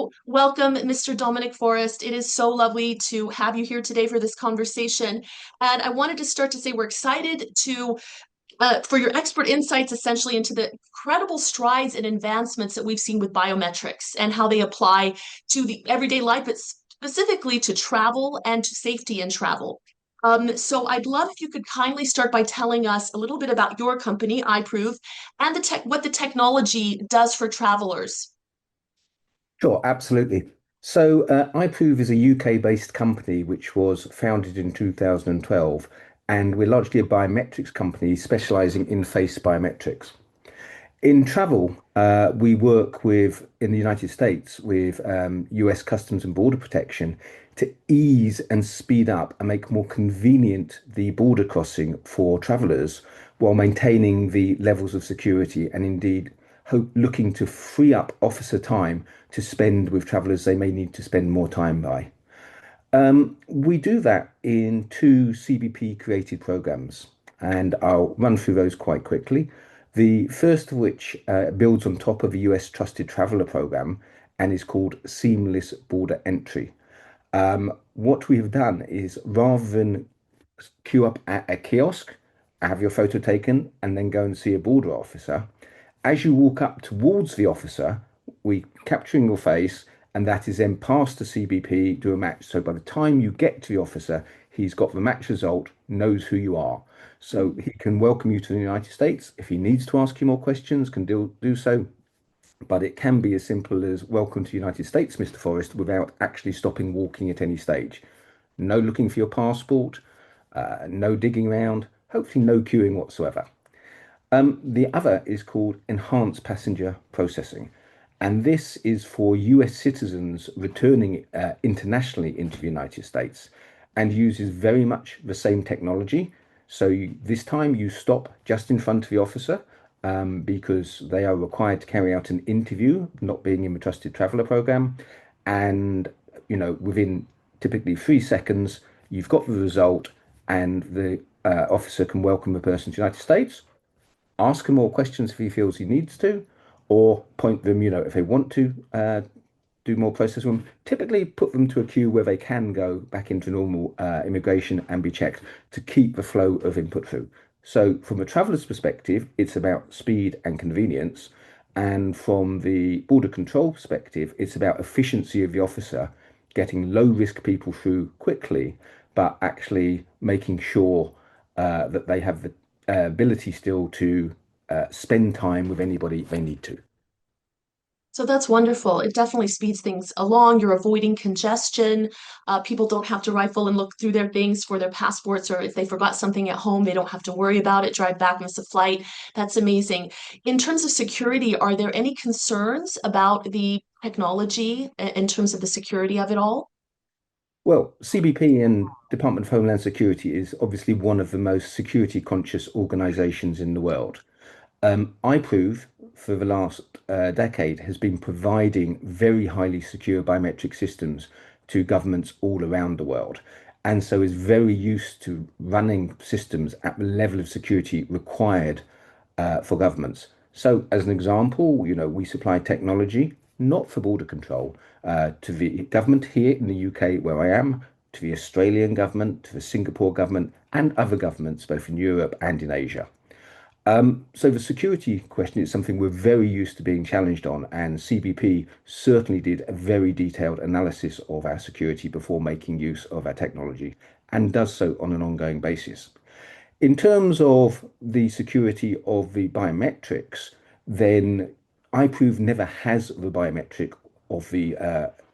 So, welcome, Mr. Dominic Forrest. It is so lovely to have you here today for this conversation. And I wanted to start to say we're excited for your expert insights essentially into the incredible strides and advancements that we've seen with biometrics and how they apply to the everyday life, but specifically to travel and to safety in travel. So I'd love if you could kindly start by telling us a little bit about your company, iProov, and what the technology does for travelers. Sure, absolutely. So, iProov is a UK-based company which was founded in 2012, and we're largely a biometrics company specializing in face biometrics. In travel, we work with, in the United States, with US Customs and Border Protection to ease and speed up and make more convenient the border crossing for travelers while maintaining the levels of security and indeed looking to free up officer time to spend with travelers they may need to spend more time by. We do that in two CBP created programs, and I'll run through those quite quickly. The first of which builds on top of a US Trusted Traveller program and is called Seamless Border Entry. What we have done is rather than queue up at a kiosk, have your photo taken, and then go and see a border officer, as you walk up towards the officer, we capturing your face, and that is then passed to CBP, do a match. So by the time you get to the officer, he's got the match result, knows who you are. So he can welcome you to the United States. If he needs to ask you more questions, can do so. But it can be as simple as welcome to the United States, Mr. Forrest, without actually stopping walking at any stage. No looking for your passport, no digging around, hopefully no queuing whatsoever. The other is called enhanced passenger processing. And this is for US citizens returning internationally into the United States and uses very much the same technology. So this time you stop just in front of the officer because they are required to carry out an interview, not being in the Trusted Traveller program. And, within typically 3 seconds, you've got the result and the officer can welcome the person to the United States, ask him more questions if he feels he needs to, or point them, if they want to do more process with them, typically put them to a queue where they can go back into normal immigration and be checked to keep the flow of input through. So from a traveler's perspective, it's about speed and convenience. And from the border control perspective, it's about efficiency of the officer getting low risk people through quickly, but actually making sure that they have the ability still to spend time with anybody they need to. So that's wonderful. It definitely speeds things along. You're avoiding congestion. People don't have to rifle and look through their things for their passports, or if they forgot something at home, they don't have to worry about it, drive back, miss a flight. That's amazing. In terms of security, are there any concerns about the technology in terms of the security of it all? Well, CBP and Department of Homeland Security is obviously one of the most security conscious organizations in the world. iProov, for the last decade, has been providing very highly secure biometric systems to governments all around the world, and so is very used to running systems at the level of security required for governments. So, as an example, we supply technology not for border control to the government here in the UK, where I am, to the Australian government, to the Singapore government, and other governments both in Europe and in Asia. So the security question is something we're very used to being challenged on, and CBP certainly did a very detailed analysis of our security before making use of our technology and does so on an ongoing basis. In terms of the security of the biometrics, then iProov never has the biometric of the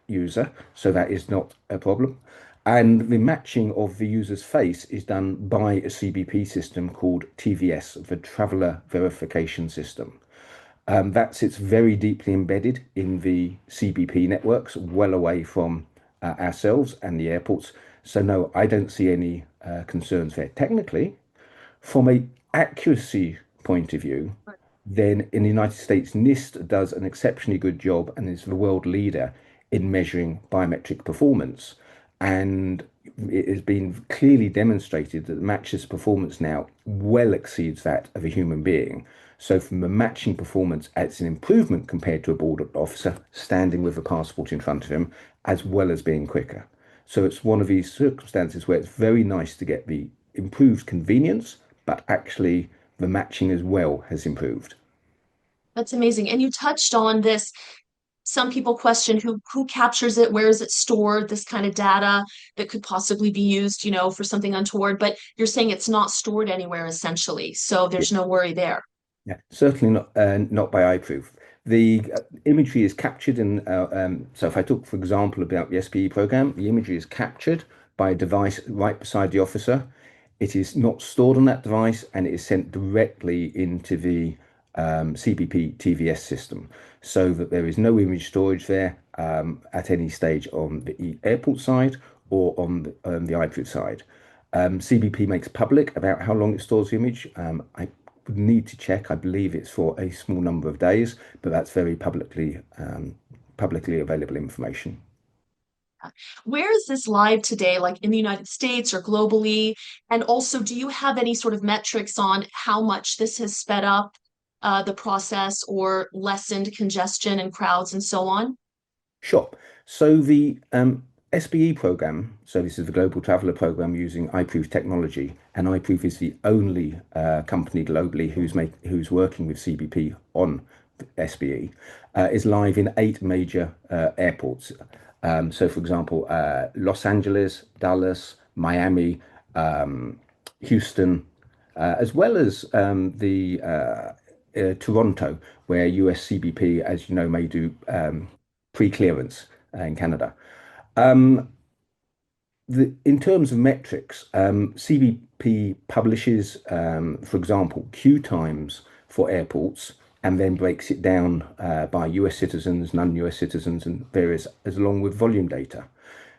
user, so that is not a problem. And the matching of the user's face is done by a CBP system called TVS, the Traveller Verification System. That sits very deeply embedded in the CBP networks, well away from ourselves and the airports. So no, I don't see any concerns there. Technically, from a accuracy point of view, then in the United States, NIST does an exceptionally good job and is the world leader in measuring biometric performance. And it has been clearly demonstrated that the match's performance now well exceeds that of a human being. So from a matching performance, it's an improvement compared to a border officer standing with a passport in front of him, as well as being quicker. So it's one of these circumstances where it's very nice to get the improved convenience, but actually the matching as well has improved. That's amazing. And you touched on this. Some people question who captures it, where is it stored, this kind of data that could possibly be used, for something untoward. But you're saying it's not stored anywhere essentially, so there's no worry there. Yeah, certainly not by iProov. The imagery is captured in, so if I talk, for example, about the SPE program, the imagery is captured by a device right beside the officer. It is not stored on that device and it is sent directly into the CBP TVS system so that there is no image storage there at any stage on the airport side or on the iProov side. CBP makes public about how long it stores the image. I would need to check. I believe it's for a small number of days, but that's very publicly available information. Where is this live today, like in the United States or globally? And also, do you have any sort of metrics on how much this has sped up the process or lessened congestion and crowds and so on? Sure. So the SBE program, so this is the Global Traveller Program using iProov technology, and iProov is the only company globally who's working with CBP on SBE, is live in 8 major airports. So, for example, Los Angeles, Dallas, Miami, Houston, as well as the Toronto, where US CBP, as you know, may do pre-clearance in Canada. Um, in terms of metrics, CBP publishes, for example, queue times for airports and then breaks it down by US citizens, non-US citizens, and various, as along with volume data.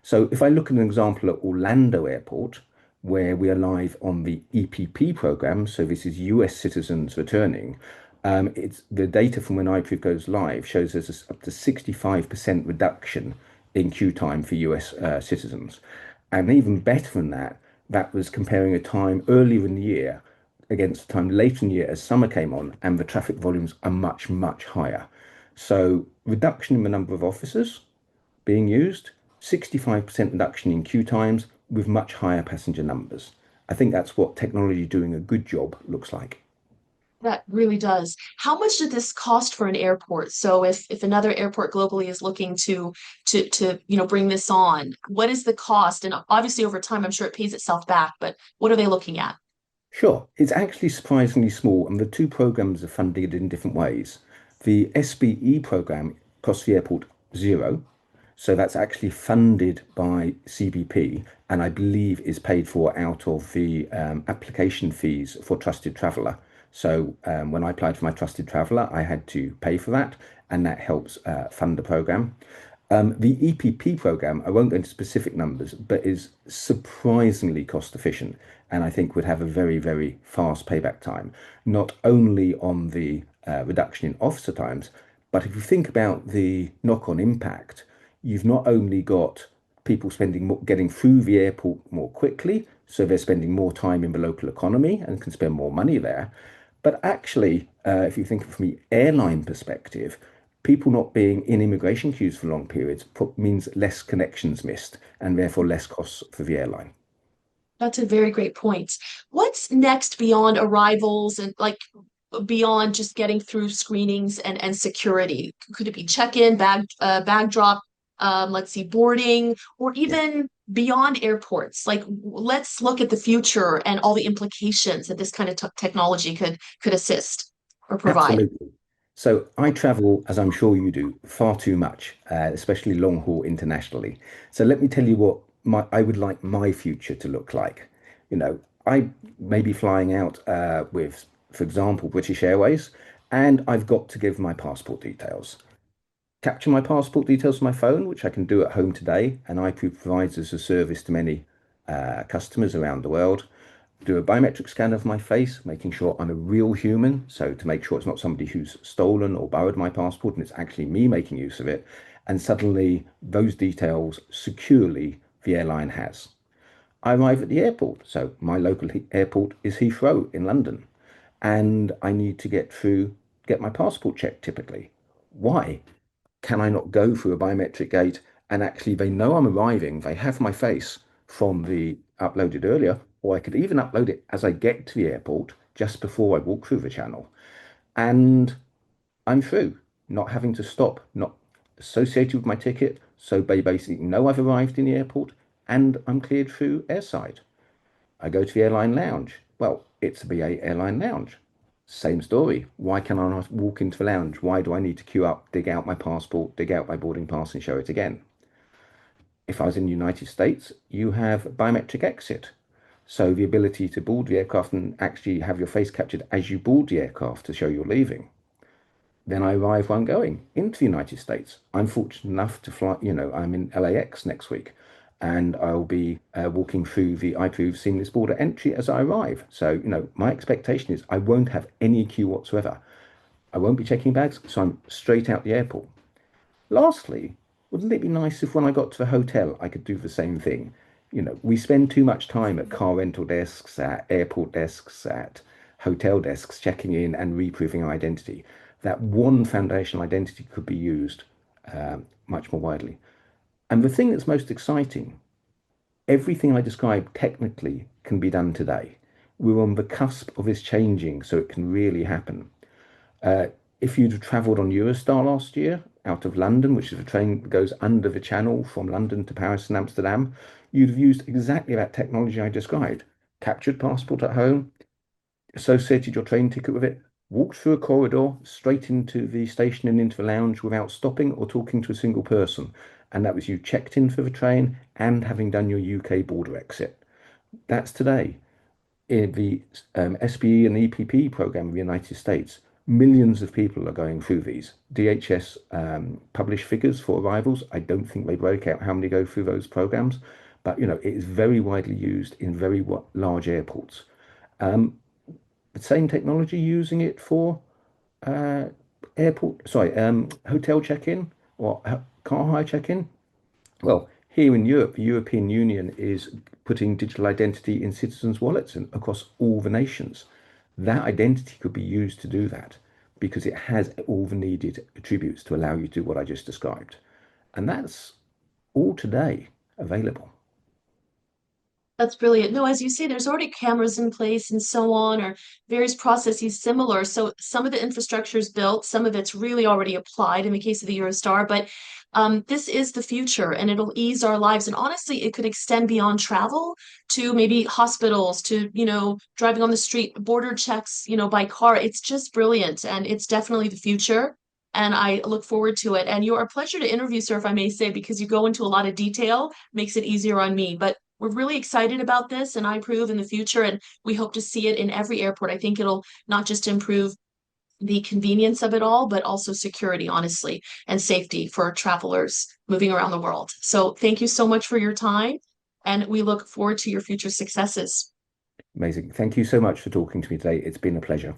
So if I look at an example at Orlando Airport, where we are live on the EPP program, so this is US citizens returning, it's the data from when iProov goes live shows there's up to 65% reduction in queue time for US citizens. And even better than that, that was comparing a time earlier in the year against the time later in the year as summer came on, and the traffic volumes are much, much higher. So reduction in the number of officers being used, 65% reduction in queue times with much higher passenger numbers. I think that's what technology doing a good job looks like. That really does. How much did this cost for an airport? So if another airport globally is looking to bring this on, what is the cost? And obviously over time, I'm sure it pays itself back, but what are they looking at? Sure, it's actually surprisingly small, and the two programs are funded in different ways. The SBE program costs the airport zero, so that's actually funded by CBP, and I believe is paid for out of the application fees for Trusted Traveller. So when I applied for my Trusted Traveller, I had to pay for that, and that helps fund the program. The EPP program, I won't go into specific numbers, but is surprisingly cost efficient and I think would have a very, very fast payback time, not only on the reduction in officer times, but if you think about the knock-on impact, you've not only got people spending more, getting through the airport more quickly, so they're spending more time in the local economy and can spend more money there. But actually, if you think from the airline perspective, people not being in immigration queues for long periods means less connections missed and therefore less costs for the airline. That's a very great point. What's next beyond arrivals and like beyond just getting through screenings and security? Could it be check-in, bag drop, let's see, boarding, or Yeah, even beyond airports? Like, let's look at the future and all the implications that this kind of technology could assist or provide. absolutely. So I travel, as I'm sure you do, far too much, especially long haul internationally. So let me tell you what I would like my future to look like. You know, I may be flying out with, for example, British Airways, and I've got to give my passport details. Capture my passport details from my phone, which I can do at home today, and iProov provides as a service to many customers around the world. Do a biometric scan of my face, making sure I'm a real human, so to make sure it's not somebody who's stolen or borrowed my passport and it's actually me making use of it. And suddenly those details securely the airline has. I arrive at the airport, so my local airport is Heathrow in London. and I need to get my passport checked typically. Why? Can I not go through a biometric gate and actually they know I'm arriving, they have my face from the uploaded earlier, or I could even upload it as I get to the airport just before I walk through the channel. And I'm through, not having to stop, not associated with my ticket. So they basically know I've arrived in the airport and I'm cleared through airside. I go to the airline lounge. Well, it's a BA airline lounge. Same story. Why can I not walk into the lounge? Why do I need to queue up, dig out my passport, dig out my boarding pass, and show it again? If I was in the United States, you have biometric exit. So the ability to board the aircraft and actually have your face captured as you board the aircraft to show you're leaving. Then I arrive where I'm going into the United States. I'm fortunate enough to fly, I'm in LAX next week and I'll be walking through the iProov seamless border entry as I arrive. So, my expectation is I won't have any queue whatsoever. I won't be checking bags, so I'm straight out the airport. Lastly, wouldn't it be nice if when I got to the hotel, I could do the same thing? We spend too much time at car rental desks, at airport desks, at hotel desks, checking in and reproving our identity. That one foundational identity could be used much more widely. And the thing that's most exciting, everything I described technically can be done today. We're on the cusp of this changing, so it can really happen. Uh, if you'd have travelled on Eurostar last year out of London, which is a train that goes under the channel from London to Paris and Amsterdam, you'd have used exactly that technology I described. Captured passport at home, associated your train ticket with it, walked through a corridor straight into the station and into the lounge without stopping or talking to a single person. And that was you checked in for the train and having done your UK border exit. That's today. In the SBE and EPP program in the United States, millions of people are going through these. DHS publish figures for arrivals. I don't think they break out how many go through those programs, but it is very widely used in very large airports. Um, the same technology using it for uh, hotel check-in or car hire check-in. Well, here in Europe, the European Union is putting digital identity in citizens' wallets and across all the nations. That identity could be used to do that because it has all the needed attributes to allow you to do what I just described. And that's all today available. That's brilliant. No, as you say, there's already cameras in place and so on, or various processes similar. So some of the infrastructure is built, some of it's really already applied in the case of the Eurostar, but this is the future and it'll ease our lives. And honestly, it could extend beyond travel to maybe hospitals, to, driving on the street, border checks, by car. It's just brilliant and it's definitely the future. And I look forward to it. And you're a pleasure to interview, sir, if I may say, because you go into a lot of detail, makes it easier on me. But we're really excited about this and iProov in the future, and we hope to see it in every airport. I think it'll not just improve the convenience of it all, but also security, honestly, and safety for travelers moving around the world. So thank you so much for your time, and we look forward to your future successes. Amazing. Thank you so much for talking to me today. It's been a pleasure.